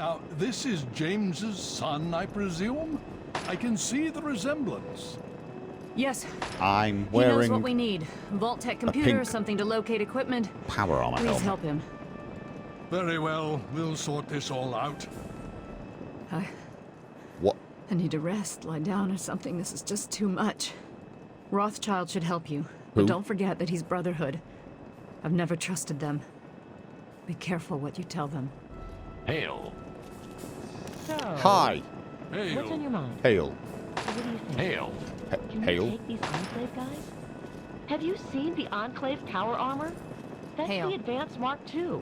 Now, this is James's son, I presume? I can see the resemblance. Yes. I'm He knows wearing what we need. Vault-Tec computer, pink something to locate equipment. power armor Please helmet. help him. Very well, we'll sort this all out. What? I need to rest, lie down or something. This is just too much. Rothschild should help you. Who? But don't forget that he's Brotherhood. I've never trusted them. Be careful what you tell them. Hail. So, Hi. Hail. what's on your mind? Hail. So what do you think? Hail. Can Hail. we take these Enclave guys? Have you seen the Enclave power armor? That's Hail. the Advanced Mark II.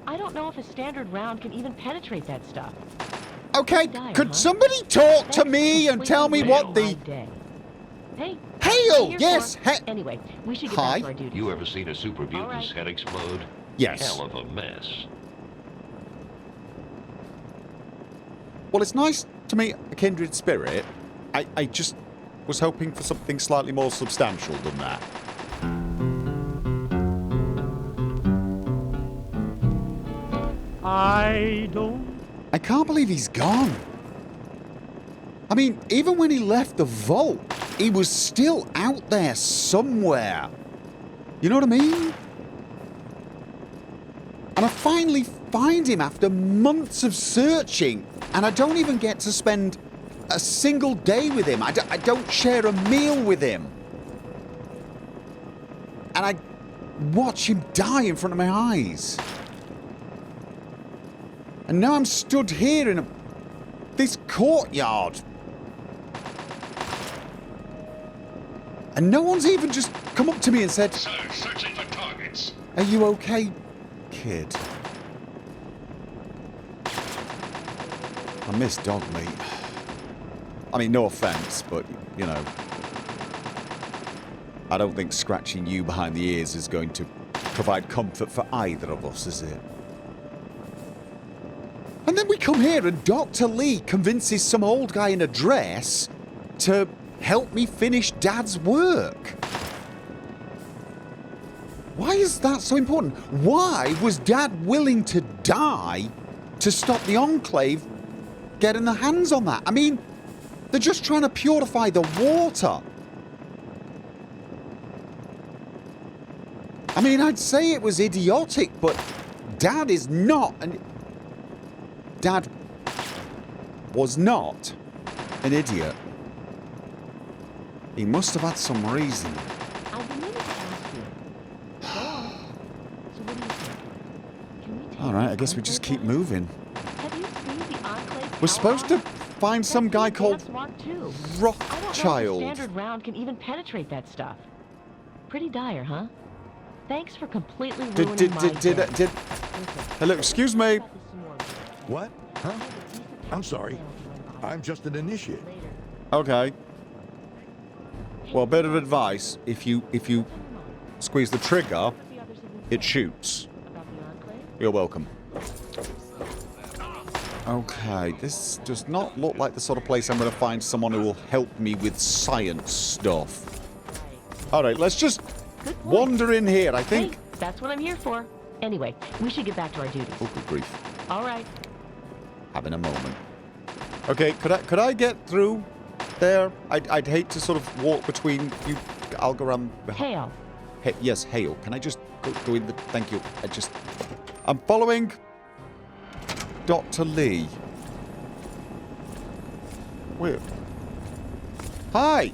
I don't know if a standard round can even penetrate that stuff. Okay, Dire, could huh? somebody talk to That's me and tell me completely what ruined the... my day. Hey. Hail! here Yes, for- he- Anyway, we should get Hi. back to our duties. You ever seen a super mutant's All right. head explode? Yes. Hell of a mess. Well, it's nice to meet a kindred spirit. I just was hoping for something slightly more substantial than that. I can't believe he's gone. I mean, even when he left the vault, he was still out there somewhere. You know what I mean? And I finally find him after months of searching, and I don't even get to spend a single day with him. I don't share a meal with him. And I watch him die in front of my eyes. And now I'm stood here in this courtyard. And no one's even just come up to me and said, Sir, searching for targets. "Are you okay, kid?" I miss dog meat. I mean, no offense, but, you know, I don't think scratching you behind the ears is going to provide comfort for either of us, is it? And then we come here and Dr. Lee convinces some old guy in a dress to help me finish Dad's work. Why is that so important? Why was Dad willing to die to stop the Enclave getting their hands on that? I mean, they're just trying to purify the water. I mean, I'd say it was idiotic, but Dad is not an... Dad was not an idiot. He must have had some reason. I've been meaning to ask you. Go on. So what do you think? Can we take All right, I these guess we just Enclave keep guys? moving. Have you seen the Enclave We're power supposed to armor? find some That's the guy called Advanced Mark II. I don't know if a Rothschild. standard round can even penetrate that stuff. Pretty dire, huh? Thanks for completely ruining my day. Hello, excuse me. What? Huh? I'm sorry. I'm just an initiate. Okay. Well, a bit of advice: if you squeeze the trigger, it shoots. You're welcome. Okay, this does not look like the sort of place I'm going to find someone who will help me with science stuff. All right, let's just wander in here. I think. Hey, that's what I'm here for. Anyway, we should get back to our duties. Oh, good grief! All right. Having a moment. Okay, could I get through there? I'd hate to sort of walk between you, Algoram. Hail. Hey, yes, hail. Can I just go in the... Thank you. I'm following Dr. Lee. Where? Hi!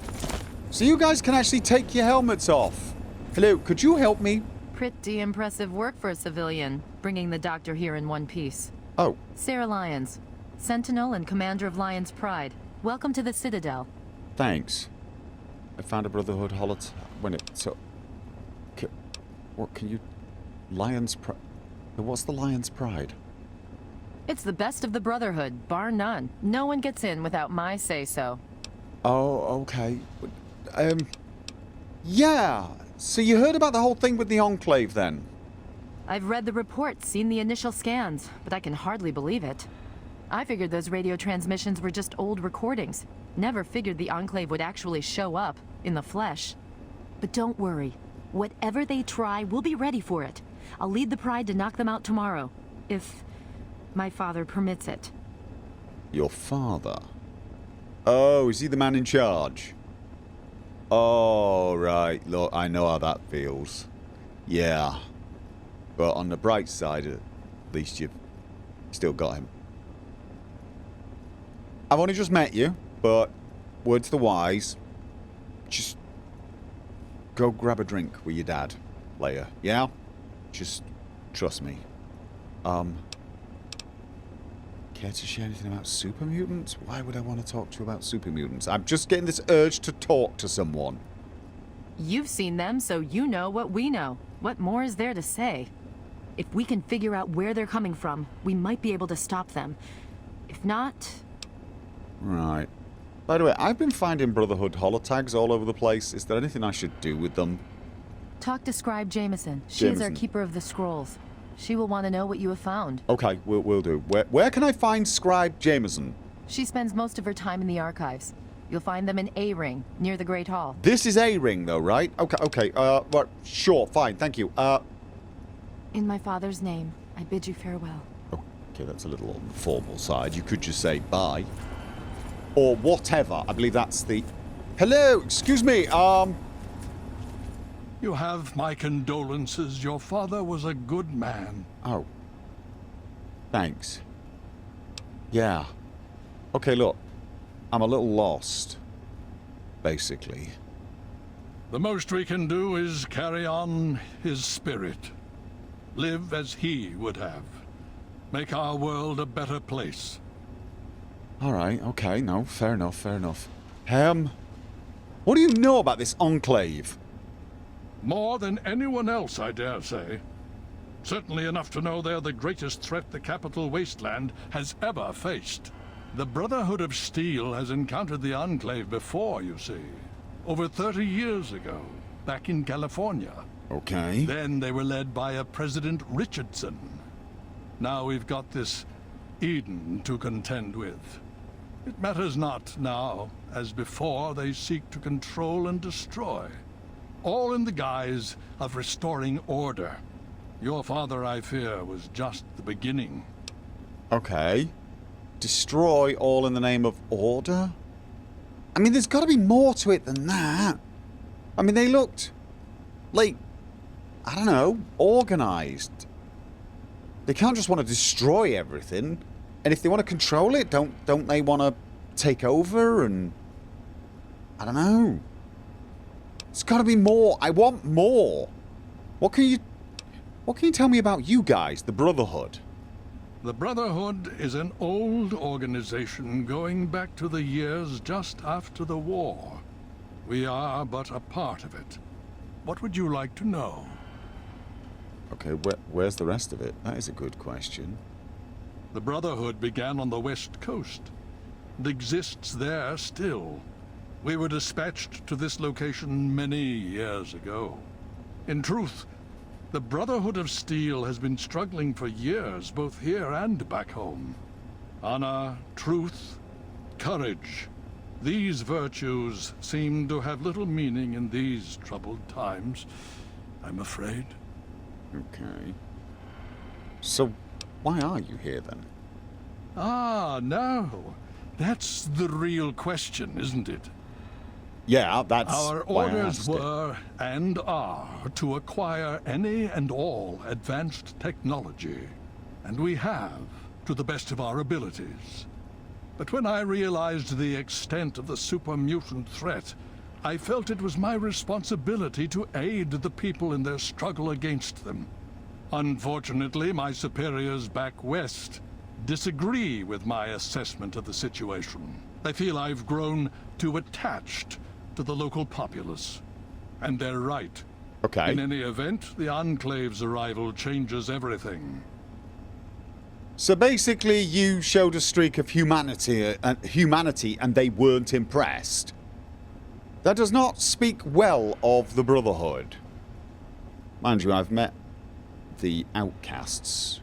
So you guys can actually take your helmets off. Hello, could you help me? Pretty impressive work for a civilian, bringing the doctor here in one piece. Oh, Sarah Lyons, Sentinel and commander of Lyons Pride. Welcome to the Citadel. thanks. I found a Brotherhood holotype when it... So... What can you... Lyons Pride... What's the Lyons Pride? It's the best of the Brotherhood, bar none. No one gets in without my say-so. Oh, okay. Yeah. So you heard about the whole thing with the Enclave, then? I've read the reports, seen the initial scans, but I can hardly believe it. I figured those radio transmissions were just old recordings. Never figured the Enclave would actually show up, in the flesh. But don't worry. Whatever they try, we'll be ready for it. I'll lead the Pride to knock them out tomorrow. If My father permits it. Your father? Oh, is he the man in charge? Oh, right. Look, I know how that feels. Yeah. But on the bright side, at least you've still got him. I've only just met you, but word to the wise, just go grab a drink with your dad later, yeah? Just trust me. Care to share anything about super mutants? Why would I want to talk to you about super mutants? I'm just getting this urge to talk to someone. You've seen them, so you know what we know. What more is there to say? If we can figure out where they're coming from, we might be able to stop them. If not... Right. By the way, I've been finding Brotherhood holotags all over the place. Is there anything I should do with them? Talk to Scribe Jamison. She is our keeper of the scrolls. She will want to know what you have found. Okay, we'll do. Where can I find Scribe Jamison? She spends most of her time in the archives. You'll find them in A-Ring, near the Great Hall. This is A-Ring, though, right? Okay, right, sure, fine, thank you. In my father's name, I bid you farewell. Okay, that's a little on the formal side. You could just say bye. Or whatever. I believe that's the... Hello, excuse me, You have my condolences. Your father was a good man. Oh. Thanks. Yeah. Okay, look. I'm a little lost. Basically. The most we can do is carry on his spirit. Live as he would have. Make our world a better place. Alright, okay, no, fair enough, fair enough. What do you know about this enclave? More than anyone else, I dare say. Certainly enough to know they're the greatest threat the capital Wasteland has ever faced. The Brotherhood of Steel has encountered the Enclave before, you see. Over 30 years ago, back in California. Okay. Then they were led by a President Richardson. Now we've got this Eden to contend with. It matters not now. As before, they seek to control and destroy. All in the guise of restoring order. Your father, I fear, was just the beginning. Okay. Destroy all in the name of order? I mean, there's got to be more to it than that. I mean, they looked like, I don't know, organized. They can't just want to destroy everything. And if they want to control it, don't they want to take over and... I don't know. It's got to be more. I want more. What can you tell me about you guys, the Brotherhood? The Brotherhood is an old organization going back to the years just after the war. We are but a part of it. What would you like to know? Okay, where's the rest of it? That is a good question. The Brotherhood began on the West Coast. It exists there still. We were dispatched to this location many years ago. In truth, the Brotherhood of Steel has been struggling for years, both here and back home. Honor, truth, courage. These virtues seem to have little meaning in these troubled times, I'm afraid. Okay. So, why are you here then? Ah, no. That's the real question, isn't it? Yeah, that's Our why I orders asked it. were, and are, to acquire any and all advanced technology. And we have, to the best of our abilities. But when I realized the extent of the super mutant threat, I felt it was my responsibility to aid the people in their struggle against them. Unfortunately, my superiors back west disagree with my assessment of the situation. They feel I've grown too attached to the local populace. And they're right. Okay. In any event, the Enclave's arrival changes everything. So basically, you showed a streak of humanity and they weren't impressed. That does not speak well of the Brotherhood. Mind you, I've met the outcasts.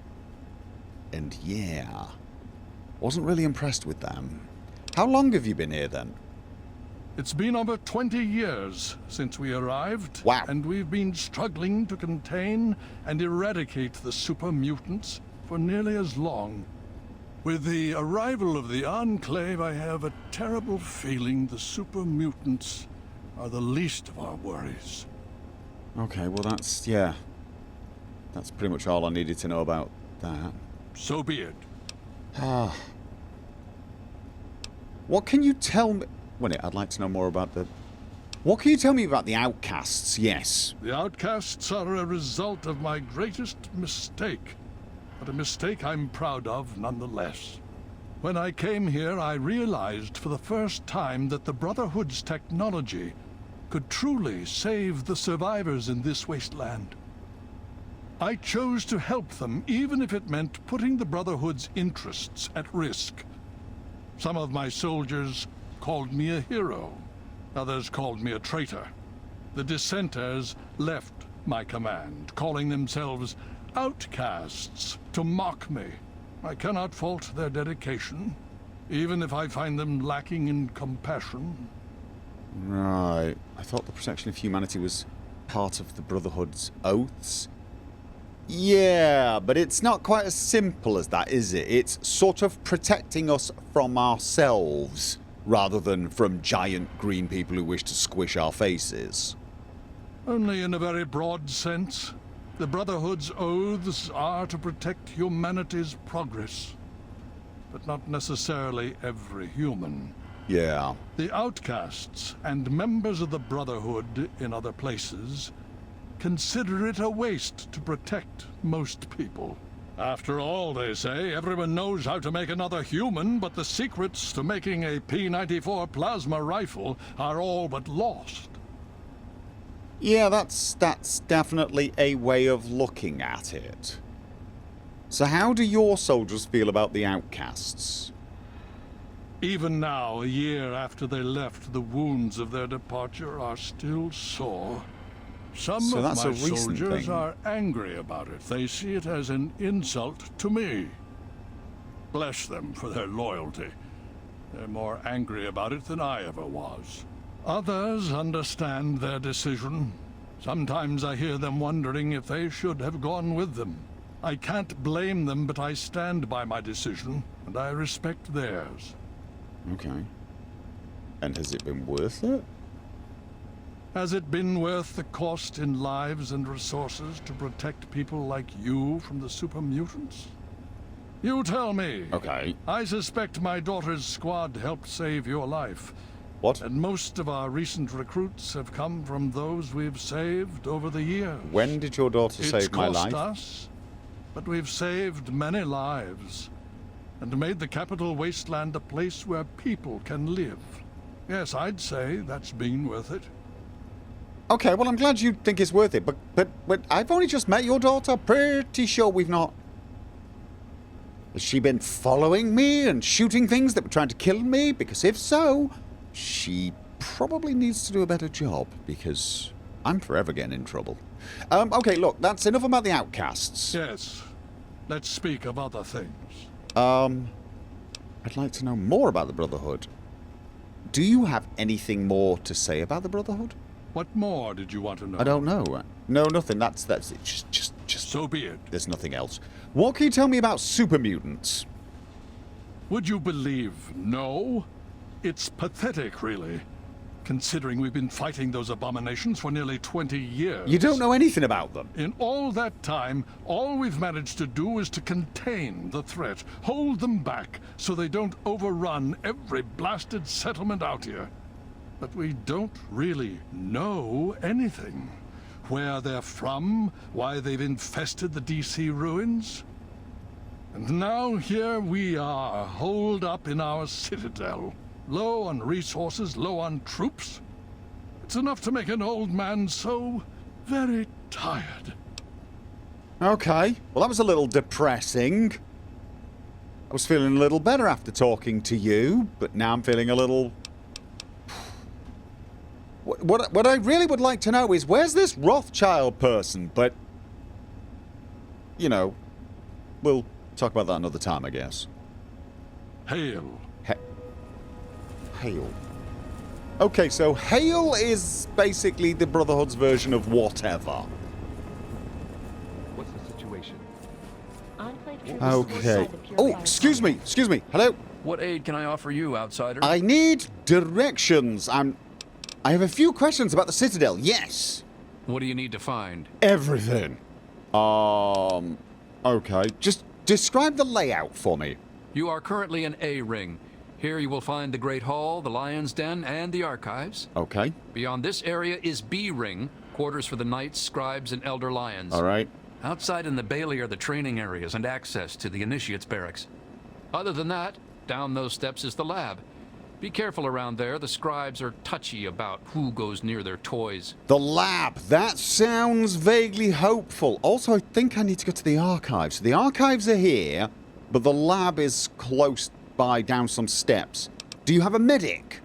And yeah, wasn't really impressed with them. How long have you been here then? It's been over 20 years since we arrived. Wow. And we've been struggling to contain and eradicate the super mutants for nearly as long. With the arrival of the Enclave, I have a terrible feeling the super mutants are the least of our worries. Okay, well that's, yeah. That's pretty much all I needed to know about that. So be it. Ah. What can you tell me? Wait, I'd like to know more about the... What can you tell me about the Outcasts? Yes. The Outcasts are a result of my greatest mistake, but a mistake I'm proud of nonetheless. When I came here, I realized for the first time that the Brotherhood's technology could truly save the survivors in this wasteland. I chose to help them, even if it meant putting the Brotherhood's interests at risk. Some of my soldiers called me a hero. Others called me a traitor. The dissenters left my command, calling themselves outcasts to mock me. I cannot fault their dedication, even if I find them lacking in compassion. Right. I thought the protection of humanity was part of the Brotherhood's oaths. Yeah, but it's not quite as simple as that, is it? It's sort of protecting us from ourselves, rather than from giant green people who wish to squish our faces. Only in a very broad sense. The Brotherhood's oaths are to protect humanity's progress, but not necessarily every human. Yeah. The outcasts and members of the Brotherhood in other places consider it a waste to protect most people. After all, they say, everyone knows how to make another human, but the secrets to making a P-94 plasma rifle are all but lost. Yeah, that's definitely a way of looking at it. So how do your soldiers feel about the Outcasts? Even now, a year after they left, the wounds of their departure are still sore. Some of my soldiers are angry about it. They see it as an insult to me. Bless them for their loyalty. They're more angry about it than I ever was. Others understand their decision. Sometimes I hear them wondering if they should have gone with them. I can't blame them, but I stand by my decision, and I respect theirs. Okay. And has it been worth it? Has it been worth the cost in lives and resources to protect people like you from the super mutants? You tell me. Okay. I suspect my daughter's squad helped save your life. What? And most of our recent recruits have come from those we've saved over the years. When did your daughter save my life? It's cost us, but we've saved many lives and made the capital wasteland a place where people can live. Yes, I'd say that's been worth it. Okay, well, I'm glad you think it's worth it, but I've only just met your daughter. Pretty sure we've not... Has she been following me and shooting things that were trying to kill me? Because if so, she probably needs to do a better job, because I'm forever getting in trouble. Okay, look, that's enough about the Outcasts. Yes. Let's speak of other things. I'd like to know more about the Brotherhood. Do you have anything more to say about the Brotherhood? What more did you want to know? I don't know. No, nothing. That's it. Just. So be it. There's nothing else. What can you tell me about super mutants? Would you believe no? It's pathetic, really, considering we've been fighting those abominations for nearly 20 years. You don't know anything about them. In all that time, all we've managed to do is to contain the threat, hold them back so they don't overrun every blasted settlement out here. But we don't really know anything. Where they're from, why they've infested the DC ruins. And now here we are, holed up in our Citadel. Low on resources, low on troops. It's enough to make an old man so very tired. Okay, well that was a little depressing. I was feeling a little better after talking to you, but now I'm feeling a little... What I really would like to know is, where's this Rothschild person? But, you know, we'll talk about that another time, I guess. Hail. Hail. Okay, so Hail is basically the Brotherhood's version of whatever. What's the situation? Enclave Okay. Oh, excuse me. Hello. What aid can I offer you, outsider? I need directions. I have a few questions about the Citadel. Yes. What do you need to find? Everything. Okay. Just describe the layout for me. You are currently in A ring. Here you will find the Great Hall, the Lion's Den, and the archives. Okay. Beyond this area is B ring, quarters for the knights, scribes, and elder lions. All right. Outside in the bailey are the training areas and access to the initiates barracks. Other than that, down those steps is the lab. Be careful around there. The scribes are touchy about who goes near their toys. The lab. That sounds vaguely hopeful. Also, I think I need to go to the archives. The archives are here, but the lab is close by down some steps. Do you have a medic?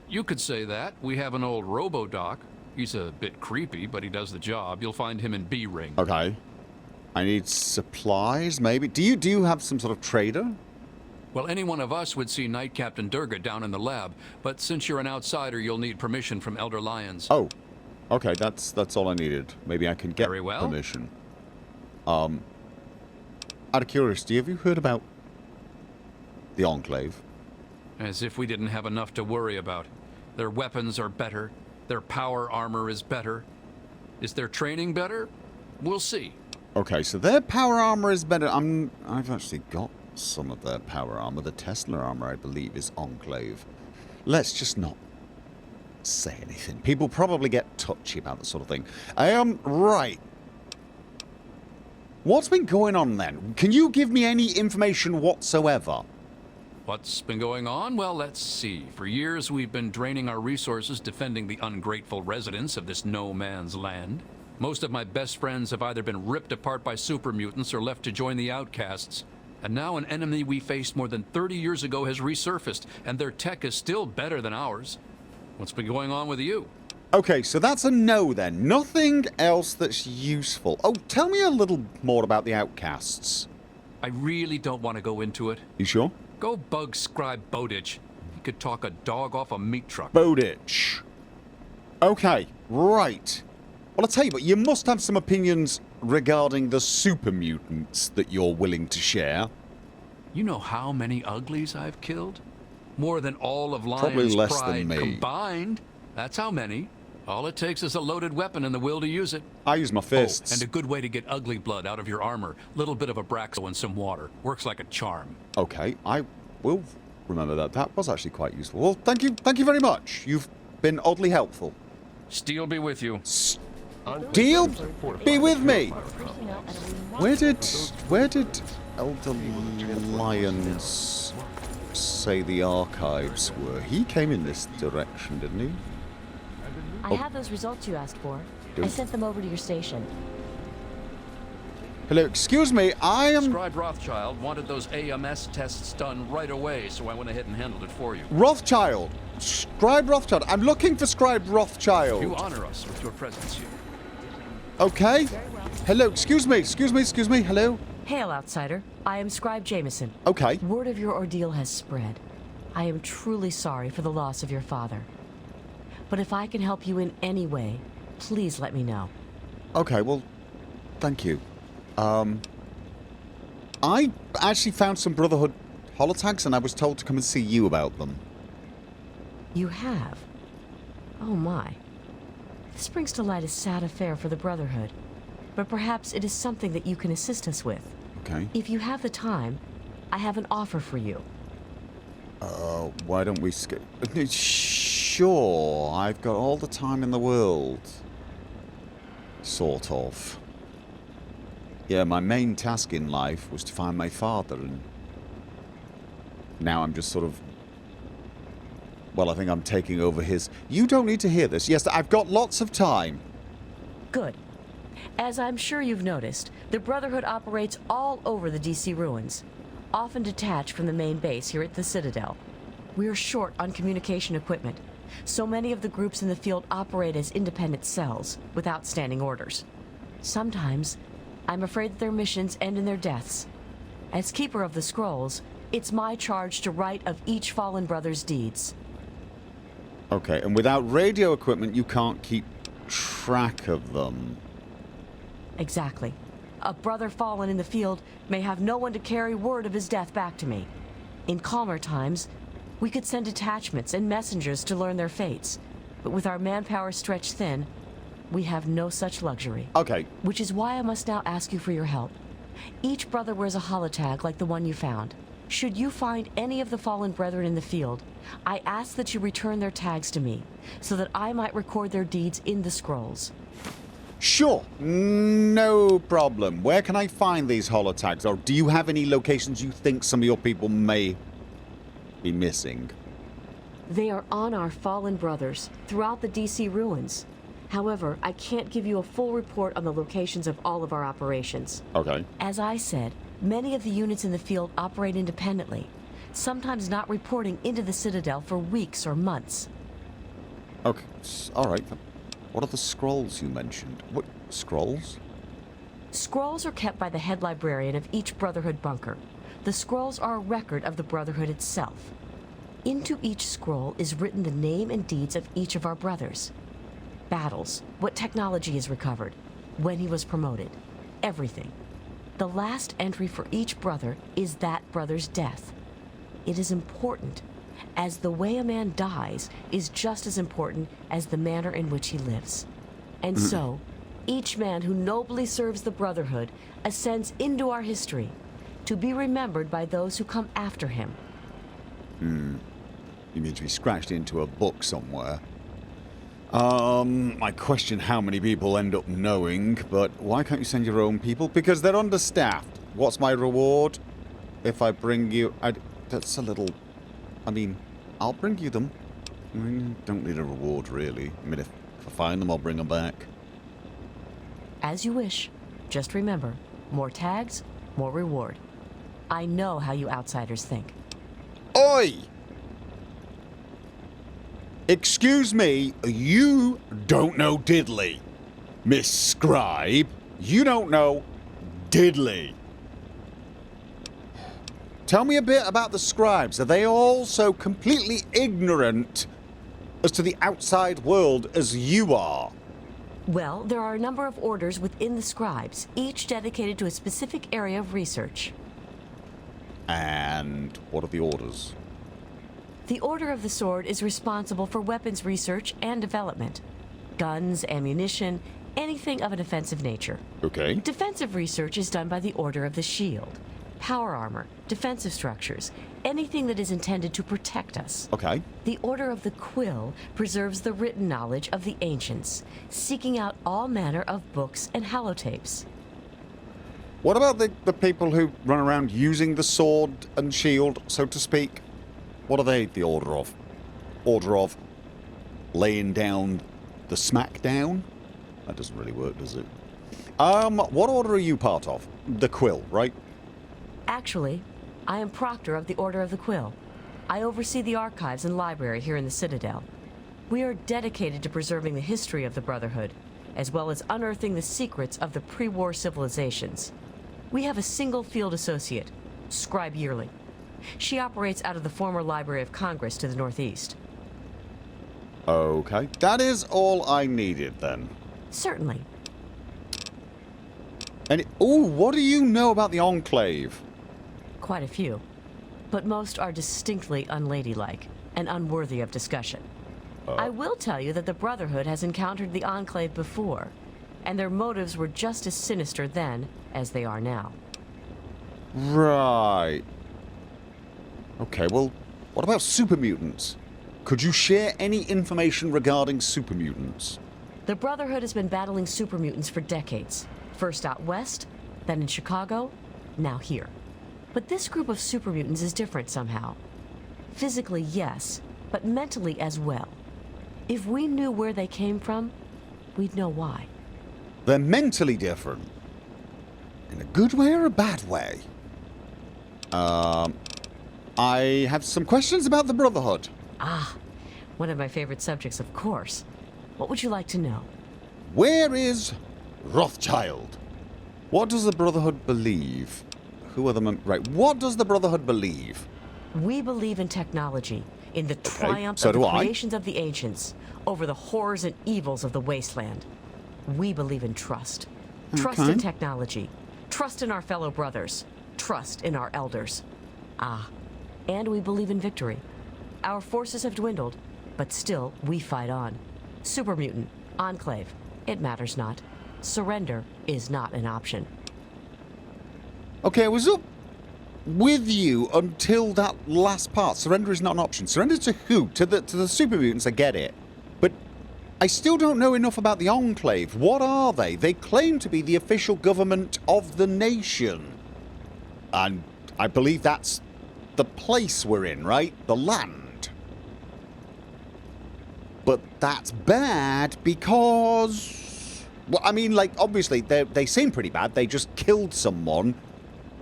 You could say that. We have an old robo-doc. He's a bit creepy, but he does the job. You'll find him in B ring. Okay. I need supplies, maybe. Do you have some sort of trader? Well, any one of us would see Knight Captain Durga down in the lab, but since you're an outsider, you'll need permission from Elder Lyons. Oh. Okay, that's all I needed. Maybe I can get Very well. permission. Out of curiosity, have you heard about the Enclave? As if we didn't have enough to worry about. Their weapons are better. Their power armor is better. Is their training better? We'll see. Okay, so their power armor is better. I've actually got some of their power armor. The Tesla armor, I believe, is Enclave. Let's just not say anything. People probably get touchy about that sort of thing. Right. What's been going on then? Can you give me any information whatsoever? What's been going on? Well, let's see. For years, we've been draining our resources defending the ungrateful residents of this no-man's land. Most of my best friends have either been ripped apart by super mutants or left to join the outcasts. And now an enemy we faced more than 30 years ago has resurfaced, and their tech is still better than ours. What's been going on with you? Okay, so that's a no then. Nothing else that's useful. Oh, tell me a little more about the outcasts. I really don't want to go into it. You sure? Go bug Scribe Bowditch. He could talk a dog off a meat truck. Bowditch. Okay, right. Well, I'll tell you what, you must have some opinions regarding the super mutants that you're willing to share. You know how many uglies I've killed? More than all of Probably Lyons' less pride than me. combined. That's how many. All it takes is a loaded weapon and the will to use it. I use my fists. Oh, and a good way to get ugly blood out of your armor. Little bit of a Braxo and some water. Works like a charm. Okay, I will remember that. That was actually quite useful. Well, thank you very much. You've been oddly helpful. Steel be with you. Steel be with me. Where did Elder Lyons say the archives were? He came in this direction, didn't he? I have those results you asked for. I sent them over to your station. Hello, excuse me, I am... Scribe Rothschild wanted those AMS tests done right away, so I went ahead and handled it for you. Rothschild! Scribe Rothschild. I'm looking for Scribe Rothschild. You honor us with your presence here. Okay. Hello, excuse me, hello? Hail, outsider. I am Scribe Jamison. Okay. Word of your ordeal has spread. I am truly sorry for the loss of your father. But if I can help you in any way, please let me know. Okay, well, thank you. I actually found some Brotherhood holotags and I was told to come and see you about them. You have? Oh my. This brings to light a sad affair for the Brotherhood. But perhaps it is something that you can assist us with. Okay. If you have the time, I have an offer for you. Why don't we skip? Sure, I've got all the time in the world. Sort of. Yeah, my main task in life was to find my father, and now I'm just sort of... Well, I think I'm taking over his... You don't need to hear this. Yes, I've got lots of time. Good. As I'm sure you've noticed, the Brotherhood operates all over the DC ruins, often detached from the main base here at the Citadel. We're short on communication equipment, so many of the groups in the field operate as independent cells, without standing orders. Sometimes, I'm afraid that their missions end in their deaths. As Keeper of the Scrolls, it's my charge to write of each fallen brother's deeds. Okay, and without radio equipment, you can't keep track of them. Exactly. A brother fallen in the field may have no one to carry word of his death back to me. In calmer times, we could send detachments and messengers to learn their fates. But with our manpower stretched thin, we have no such luxury. Okay. Which is why I must now ask you for your help. Each brother wears a holotag like the one you found. Should you find any of the fallen brethren in the field, I ask that you return their tags to me, so that I might record their deeds in the scrolls. Sure, no problem. Where can I find these holotags? Or do you have any locations you think some of your people may be missing? They are on our fallen brothers throughout the DC ruins. However, I can't give you a full report on the locations of all of our operations. Okay. As I said, many of the units in the field operate independently, sometimes not reporting into the Citadel for weeks or months. Okay, all right. What are the scrolls you mentioned? What scrolls? Scrolls are kept by the head librarian of each Brotherhood bunker. The scrolls are a record of the Brotherhood itself. Into each scroll is written the name and deeds of each of our brothers. Battles, what technology is recovered, when he was promoted, everything. The last entry for each brother is that brother's death. It is important, as the way a man dies is just as important as the manner in which he lives. And so, each man who nobly serves the Brotherhood ascends into our history, to be remembered by those who come after him. You mean to be scratched into a book somewhere? I question how many people end up knowing, but why can't you send your own people? Because they're understaffed. What's my reward if I bring you... that's a little... I mean, I'll bring you them. I mean, don't need a reward, really. I mean, if I find them, I'll bring them back. As you wish. Just remember, more tags, more reward. I know how you outsiders think. Oi! Excuse me, you don't know diddly. Miss Scribe, you don't know diddly. Tell me a bit about the scribes. Are they all so completely ignorant as to the outside world as you are? Well, there are a number of orders within the scribes, each dedicated to a specific area of research. And what are the orders? The Order of the Sword is responsible for weapons research and development. Guns, ammunition, anything of an offensive nature. Okay. Defensive research is done by the Order of the Shield. Power armor, defensive structures, anything that is intended to protect us. Okay. The Order of the Quill preserves the written knowledge of the ancients, seeking out all manner of books and holotapes. What about the people who run around using the sword and shield, so to speak? What are they the order of? Order of laying down the smackdown? That doesn't really work, does it? What order are you part of? The Quill, right? Actually, I am Proctor of the Order of the Quill. I oversee the archives and library here in the Citadel. We are dedicated to preserving the history of the Brotherhood, as well as unearthing the secrets of the pre-war civilizations. We have a single field associate, Scribe Yearly. She operates out of the former Library of Congress to the northeast. Okay. That is all I needed, then. Certainly. And ooh, what do you know about the Enclave? Quite a few. But most are distinctly unladylike and unworthy of discussion. I will tell you that the Brotherhood has encountered the Enclave before, and their motives were just as sinister then as they are now. Right. Okay, well, what about super mutants? Could you share any information regarding super mutants? The Brotherhood has been battling super mutants for decades. First out west, then in Chicago, now here. But this group of super mutants is different somehow. Physically, yes, but mentally as well. If we knew where they came from, we'd know why. They're mentally different. In a good way or a bad way? I have some questions about the Brotherhood. Ah, one of my favorite subjects, of course. What would you like to know? Where is Rothschild? What does the Brotherhood believe? Who are the right? What does the Brotherhood believe? We believe in technology, in the triumph so of the do I. creations of the ancients, over the horrors and evils of the Wasteland. We believe in trust. Trust in technology. Trust in our fellow brothers. Trust in our elders. Ah, and we believe in victory. Our forces have dwindled, but still we fight on. Super Mutant, Enclave, it matters not. Surrender is not an option. Okay, I was up with you until that last part. Surrender is not an option. Surrender to who? To the super mutants, I get it. But I still don't know enough about the Enclave. What are they? They claim to be the official government of the nation. And I believe that's the place we're in, right? The land. But that's bad because... Well, I mean, like, obviously, they seem pretty bad. They just killed someone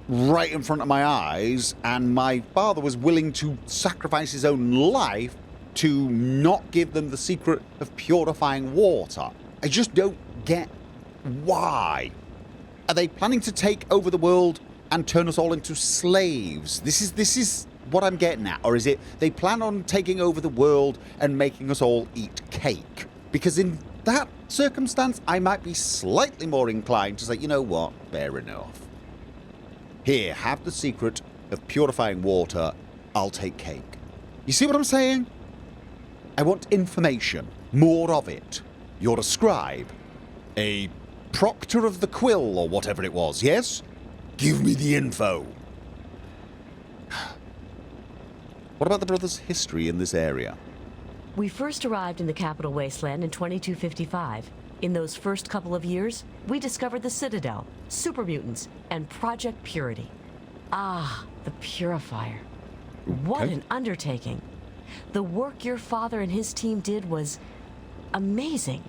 right in front of my eyes, and my father was willing to sacrifice his own life to not give them the secret of purifying water. I just don't get why. Are they planning to take over the world and turn us all into slaves? This is what I'm getting at. Or is it they plan on taking over the world and making us all eat cake? Because in that circumstance, I might be slightly more inclined to say, you know what, fair enough. Here, have the secret of purifying water. I'll take cake. You see what I'm saying? I want information. More of it. You're a scribe. A proctor of the quill, or whatever it was, yes? Give me the info. What about the brothers' history in this area? We first arrived in the capital Wasteland in 2255. In those first couple of years, we discovered the Citadel, super mutants, and Project Purity. Ah, the Purifier. What an undertaking. The work your father and his team did was amazing.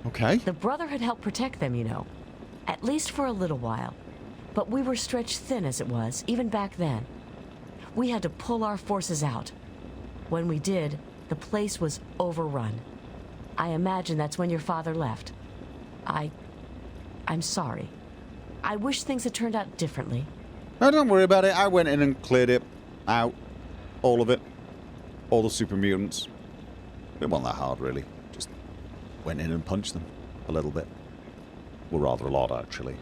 Okay. The Brotherhood helped protect them, you know. At least for a little while. But we were stretched thin as it was, even back then. We had to pull our forces out. When we did, the place was overrun. I imagine that's when your father left. I'm sorry. I wish things had turned out differently. No, don't worry about it. I went in and cleared it out. All of it. All the super mutants. It wasn't that hard, really. Just went in and punched them a little bit. Well, rather a lot, actually.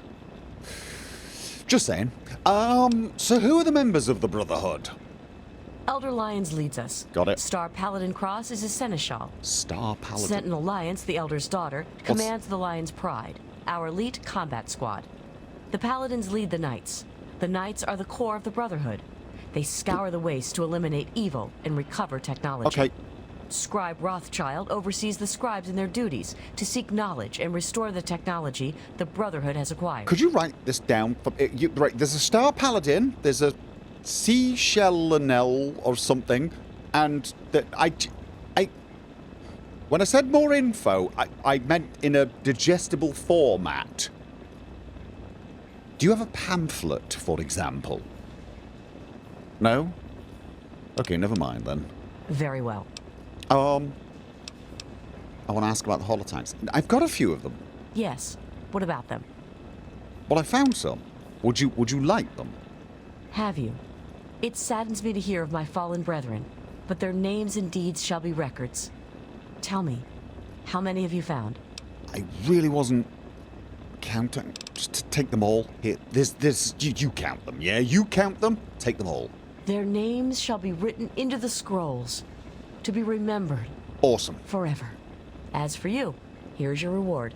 Just saying. So who are the members of the Brotherhood? Elder Lyons leads us. Got it. Star Paladin Cross is his seneschal. Star Paladin. Sentinel Lyons, the Elder's daughter, commands the Lions' Pride, our elite combat squad. The Paladins lead the Knights. The Knights are the core of the Brotherhood. They scour the waste to eliminate evil and recover technology. Okay. Scribe Rothschild oversees the scribes in their duties to seek knowledge and restore the technology the Brotherhood has acquired. Could you write this down? Right, there's a Star Paladin, there's a Seashell or something, and that when I said more info, I meant in a digestible format. Do you have a pamphlet, for example? No? Okay, never mind then. Very well. I want to ask about the holotypes. I've got a few of them. Yes. What about them? Well, I found some. Would you like them? Have you? It saddens me to hear of my fallen brethren, but their names and deeds shall be records. Tell me, how many have you found? I really wasn't counting. Just to take them all. Here, you count them, yeah? You count them, take them all. Their names shall be written into the scrolls, to be remembered. Awesome. Forever. As for you, here's your reward.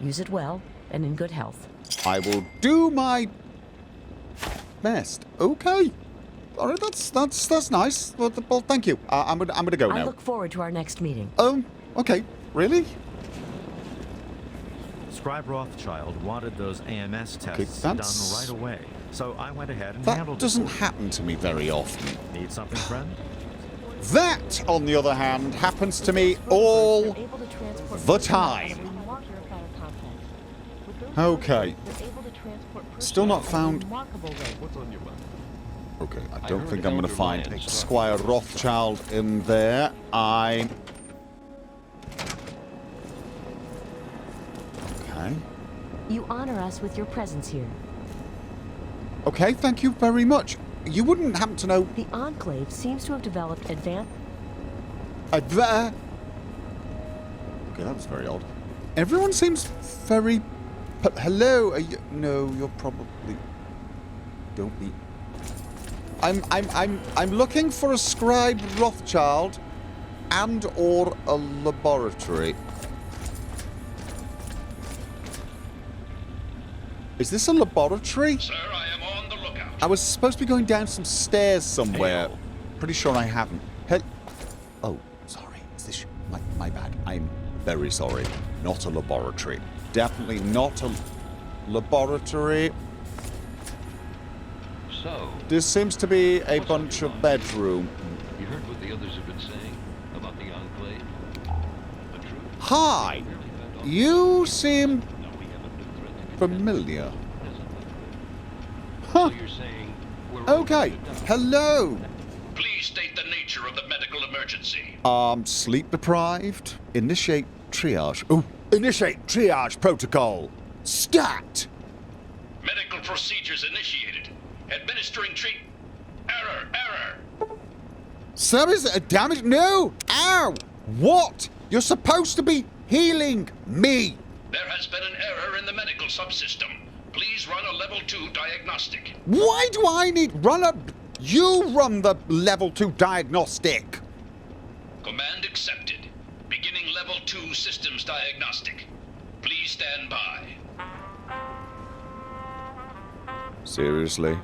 Use it well and in good health. I will do my best. Okay. All right, that's nice. Well, thank you. I'm gonna go now. I look forward to our next meeting. Okay. Really? Scribe Rothschild wanted those AMS tests done right away, so I went ahead and handled it. That doesn't happen to me very often. Need something, friend? That, on the other hand, happens to me all the time. Okay. Still not found... Okay, I don't think I'm going to find Squire Rothschild in there. Okay. You honor us with your presence here. Okay, thank you very much. You wouldn't happen to know... The Enclave seems to have developed advanced... Okay, that was very odd. Everyone seems very Hello? Are you... No, you're probably... Don't be... I'm looking for a Scribe Rothschild and or a laboratory. Is this a laboratory? Sir, I am on the lookout. I was supposed to be going down some stairs somewhere. Pretty sure I haven't. Oh, sorry. Is this... My bad. I'm very sorry. Not a laboratory. Definitely not a laboratory. So, This seems to be a bunch of bedroom. you heard what the others have been saying about the Enclave? The truth? Hi! You seem familiar. Huh. So you're saying we're Okay. Hello. Please state the nature of the medical emergency. Sleep deprived. Initiate triage. Oh, initiate triage protocol. Stat. Medical procedures initiated. Administering treat. Error. Service damage? No. Ow. What? You're supposed to be healing me. There has been an error in the medical subsystem. Please run a level 2 diagnostic. Why do I need You run the level 2 diagnostic. Command accepted. Beginning level 2 systems diagnostic. Please stand by. Seriously?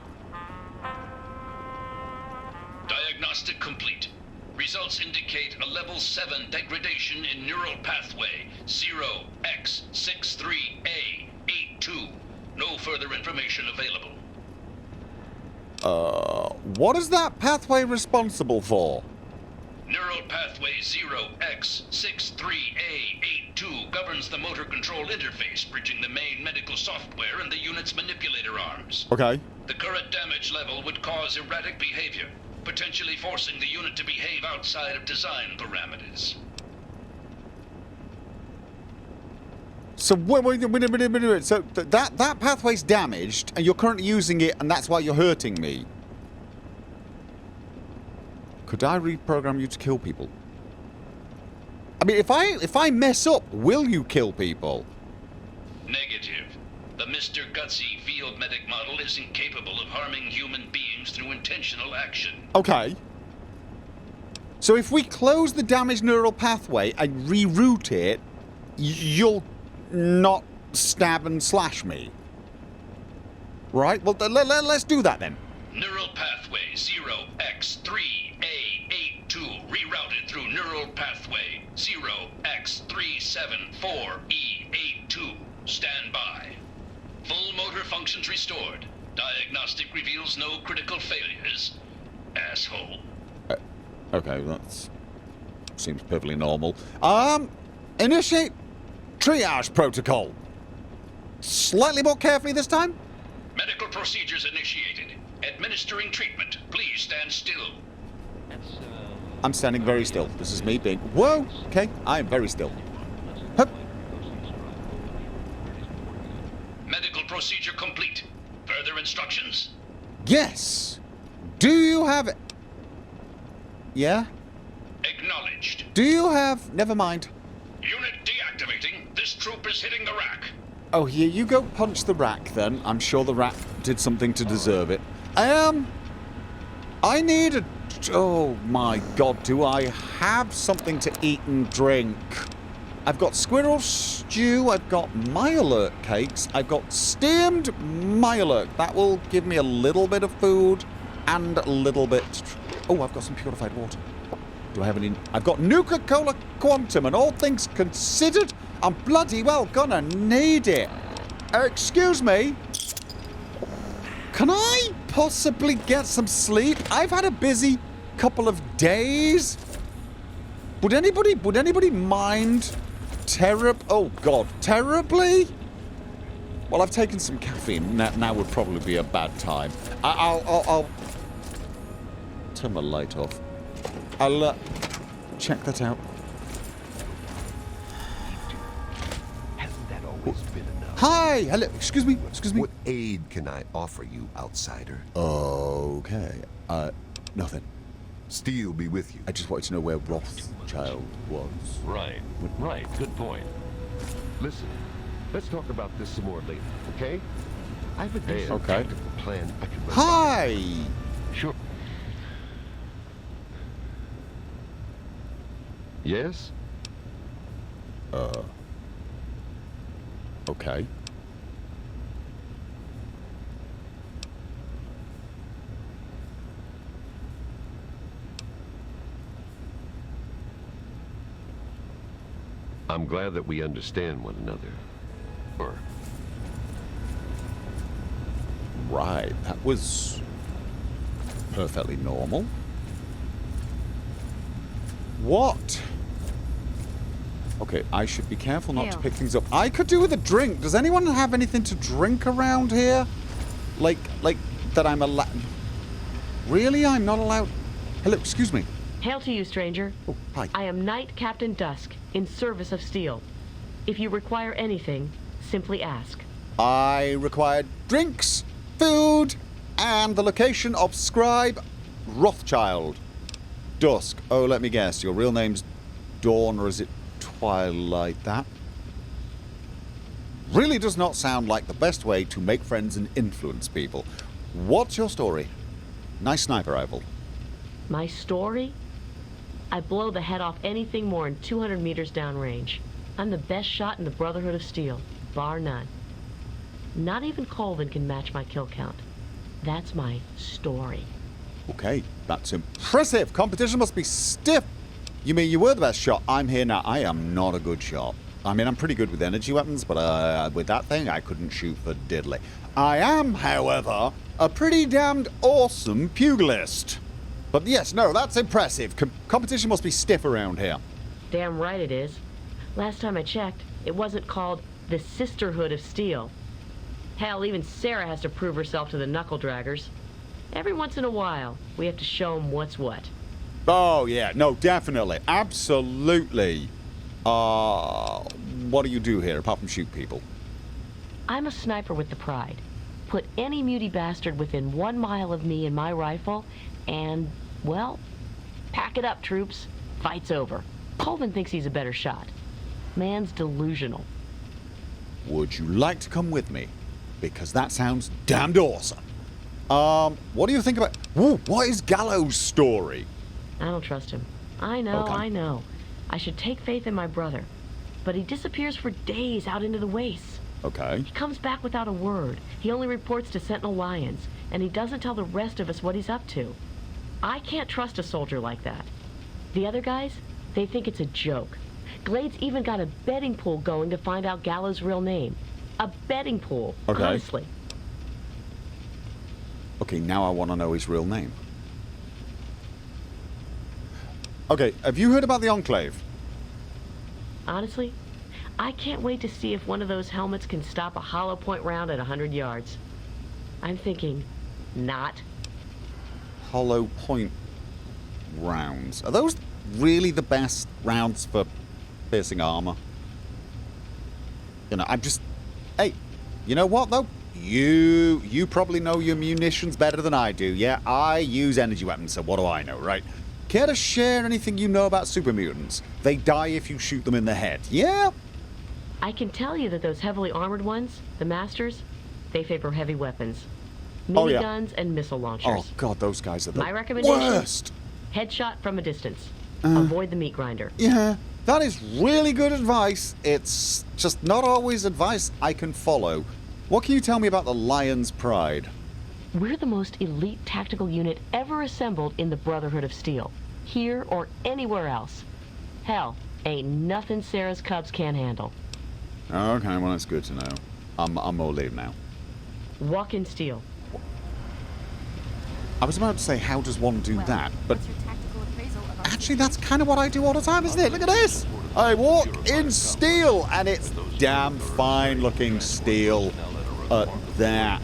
Diagnostic complete. Results indicate a level 7 degradation in neural pathway 0x63A82. No further information available. What is that pathway responsible for? Neural pathway 0x63A82 governs the motor control interface, bridging the main medical software and the unit's manipulator arms. Okay. The current damage level would cause erratic behavior, potentially forcing the unit to behave outside of design parameters. So wait. So that pathway's damaged, and you're currently using it, and that's why you're hurting me. Could I reprogram you to kill people? I mean, if I mess up, will you kill people? Negative. The Mr. Gutsy field medic model is incapable of harming human beings through intentional action. Okay. So if we close the damaged neural pathway and reroute it, you'll not stab and slash me. Right? Well, let's do that then. Neural pathway 0x3A82 rerouted through neural pathway 0x374E82. Stand by. Full motor functions restored. Diagnostic reveals no critical failures. Asshole. Okay, that seems perfectly normal. Initiate triage protocol. Slightly more carefully this time. Medical procedures initiated. Administering treatment. Please stand still. I'm standing very still. This is me being... Whoa! Okay, I am very still. Hup. Medical procedure complete. Further instructions? Yes. Do you have... Yeah? Acknowledged. Do you have... Never mind. Unit deactivating. This troop is hitting the rack. Oh, here you go punch the rack then. I'm sure the rack did something to deserve it. I need a... Oh my god, do I have something to eat and drink? I've got squirrel stew, I've got myalurk cakes, I've got steamed myalurk. That will give me a little bit of food and a little bit... Oh, I've got some purified water. Do I have any... I've got Nuka-Cola Quantum, and all things considered, I'm bloody well gonna need it. Excuse me? Can I possibly get some sleep? I've had a busy couple of days. Would anybody mind terribly? Well, I've taken some caffeine. Now would probably be a bad time. I'll turn my light off. I'll check that out. Hasn't that always been enough? Hi, hello. Excuse me. What aid can I offer you, outsider? Okay. Nothing. Steel be with you. I just wanted to know where Rothschild was. Right. Good point. Listen, Let's talk about this some more later, okay? I have a decent Okay. tactical plan I can run Hi! by. Sure. Yes? Okay. I'm glad that we understand one another. Or Right, that was perfectly normal. What? Okay, I should be careful not to pick things up. I could do with a drink. Does anyone have anything to drink around here? Like that I'm allowed... Really? I'm not allowed... Hello, excuse me. Hail to you, stranger. Oh, hi. I am Knight Captain Dusk, in service of Steel. If you require anything, simply ask. I required drinks, food, and the location of Scribe Rothschild. Dusk. Oh, let me guess. Your real name's Dawn, or is it Twilight? That really does not sound like the best way to make friends and influence people. What's your story? Nice sniper rifle. My story? I blow the head off anything more than 200 meters downrange. I'm the best shot in the Brotherhood of Steel, bar none. Not even Colvin can match my kill count. That's my story. Okay, that's impressive. Competition must be stiff. You mean you were the best shot? I'm here now. I am not a good shot. I mean, I'm pretty good with energy weapons, but with that thing, I couldn't shoot for diddly. I am, however, a pretty damned awesome pugilist. But yes, no, that's impressive. Competition must be stiff around here. Damn right it is. Last time I checked, it wasn't called the Sisterhood of Steel. Hell, even Sarah has to prove herself to the knuckle draggers. Every once in a while, we have to show them what's what. Oh, yeah. No, definitely. Absolutely. What do you do here, apart from shoot people? I'm a sniper with the pride. Put any muty bastard within 1 mile of me and my rifle, and, well, pack it up, troops. Fight's over. Colvin thinks he's a better shot. Man's delusional. Would you like to come with me? Because that sounds damned awesome. What do you think about... Ooh, what is Gallo's story? I don't trust him. I know, Okay. I know. I should take faith in my brother. But he disappears for days out into the wastes. Okay. He comes back without a word. He only reports to Sentinel Lyons, and he doesn't tell the rest of us what he's up to. I can't trust a soldier like that. The other guys, they think it's a joke. Glade's even got a betting pool going to find out Gallo's real name. A betting pool, Okay. honestly. Okay, now I want to know his real name. Okay, have you heard about the Enclave? Honestly, I can't wait to see if one of those helmets can stop a hollow point round at 100 yards. I'm thinking, not. Hollow point rounds. Are those really the best rounds for piercing armor? You know, I'm just... Hey, you know what, though? You probably know your munitions better than I do. Yeah, I use energy weapons, so what do I know, right? Care to share anything you know about super mutants? They die if you shoot them in the head. Yeah? I can tell you that those heavily armored ones, the Masters, they favor heavy weapons. Oh, yeah. Miniguns and missile launchers. Oh, God, those guys are the My recommendation? worst. Headshot from a distance. Avoid the meat grinder. Yeah, that is really good advice. It's just not always advice I can follow. What can you tell me about the Lion's Pride? We're the most elite tactical unit ever assembled in the Brotherhood of Steel. Here or anywhere else. Hell, ain't nothing Sarah's Cubs can't handle. Okay, well, that's good to know. I'm all leave now. Walk in steel. I was about to say, how does one do that? But What's your tactical appraisal of our actually, that's kind of what I do all the time, isn't it? Look at this! I walk in steel, and it's damn fine-looking steel at that.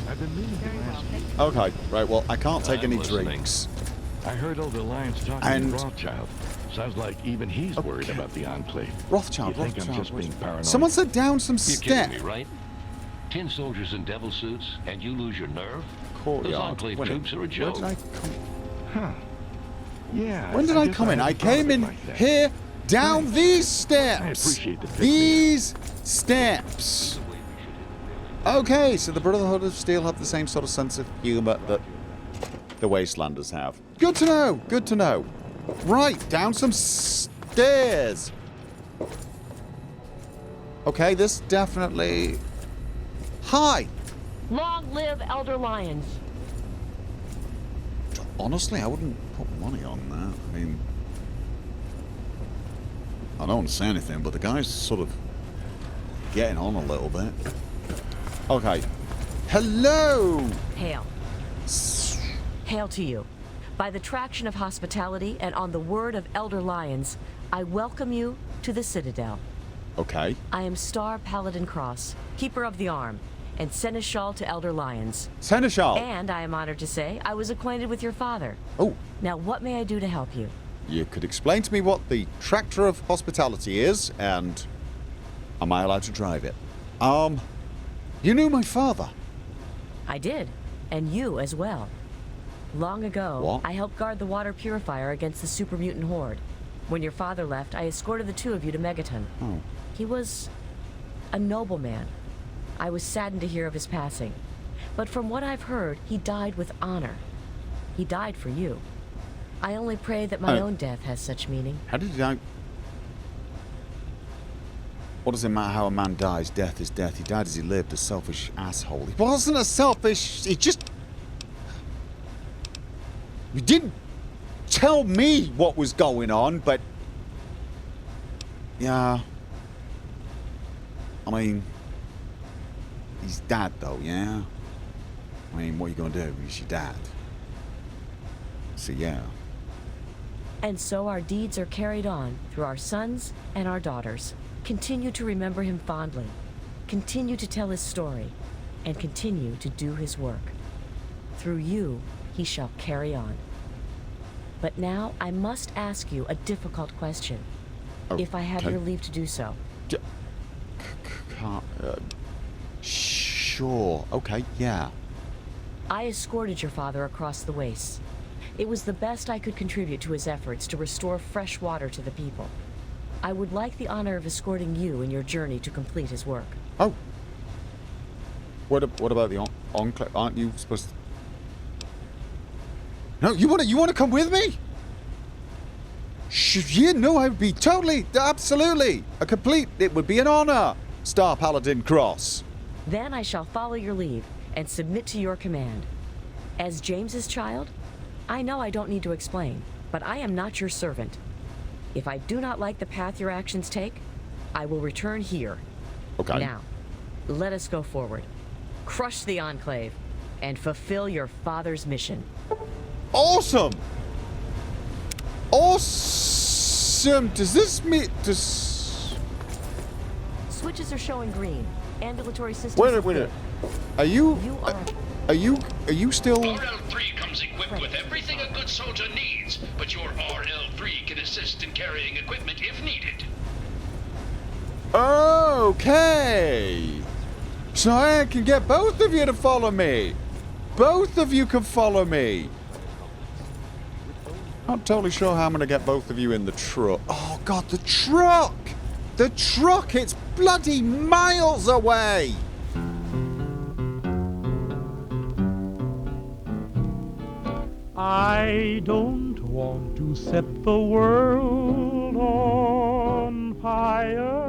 I've been meaning to ask you. Okay, right, well, I can't take I'm any listening. drinks. I heard old Lyons talking And- to Rothschild. Sounds like even he's worried about the Enclave. Rothschild, You think I'm Rothschild. just being paranoid? Someone said down some You're kidding steps. me, right? 10 soldiers in devil suits, and you lose your nerve? Those Courtyard. Enclave When troops are a Where joke. did I come? Huh. Yeah. When did I guess come in? I hadn't thought of came it in like that. here down these steps. I appreciate the pick-me-up. These steps. Okay, so the Brotherhood of Steel have the same sort of sense of humor that the Wastelanders have. Good to know. Good to know. Right, down some stairs. Okay, this definitely... Hi! Long live Elder Lyons. Honestly, I wouldn't put money on that. I mean... I don't want to say anything, but the guy's sort of getting on a little bit. Okay. Hello! Hail. Hail to you. By the traction of hospitality and on the word of Elder Lyons, I welcome you to the Citadel. Okay. I am Star Paladin Cross, Keeper of the Arm, and Seneschal to Elder Lyons. Seneschal! And I am honored to say I was acquainted with your father. Oh. Now, what may I do to help you? You could explain to me what the Tractor of Hospitality is, and am I allowed to drive it? You knew my father. I did, and you as well. Long ago, What? I helped guard the water purifier against the super mutant horde. When your father left, I escorted the two of you to Megaton. Oh. He was a noble man. I was saddened to hear of his passing. But from what I've heard, he died with honor. He died for you. I only pray that my own death has such meaning. How did he die? What does it matter how a man dies? Death is death. He died as he lived, a selfish asshole. He wasn't a selfish... He just... He didn't tell me what was going on, but... Yeah... I mean... He's dad, though, yeah? I mean, what are you gonna do? He's your dad. So, yeah. And so our deeds are carried on through our sons and our daughters. Continue to remember him fondly. Continue to tell his story. And continue to do his work. Through you, he shall carry on. But now I must ask you a difficult question. Okay. If I have your leave to do so. Sure. Okay, yeah. I escorted your father across the wastes. It was the best I could contribute to his efforts to restore fresh water to the people. I would like the honor of escorting you in your journey to complete his work. Oh. What about the Enclave? Aren't you supposed to... No, you want to come with me? Yeah, no, I would be totally, absolutely, it would be an honor, Star Paladin Cross. Then I shall follow your lead and submit to your command. As James's child, I know I don't need to explain, but I am not your servant. If I do not like the path your actions take, I will return here. Okay. Now, let us go forward. Crush the Enclave and fulfill your father's mission. Awesome! Awesome! Does this mean... Switches are showing green. Ambulatory system. Wait a minute. Are you... Are you still... RL3 comes equipped with everything a good soldier needs, but your RL3 can assist in carrying equipment if needed. Okay. So I can get both of you to follow me. Both of you can follow me. Not totally sure how I'm going to get both of you in the truck. Oh, God, the truck! The truck! It's bloody miles away! I don't want to set the world on fire.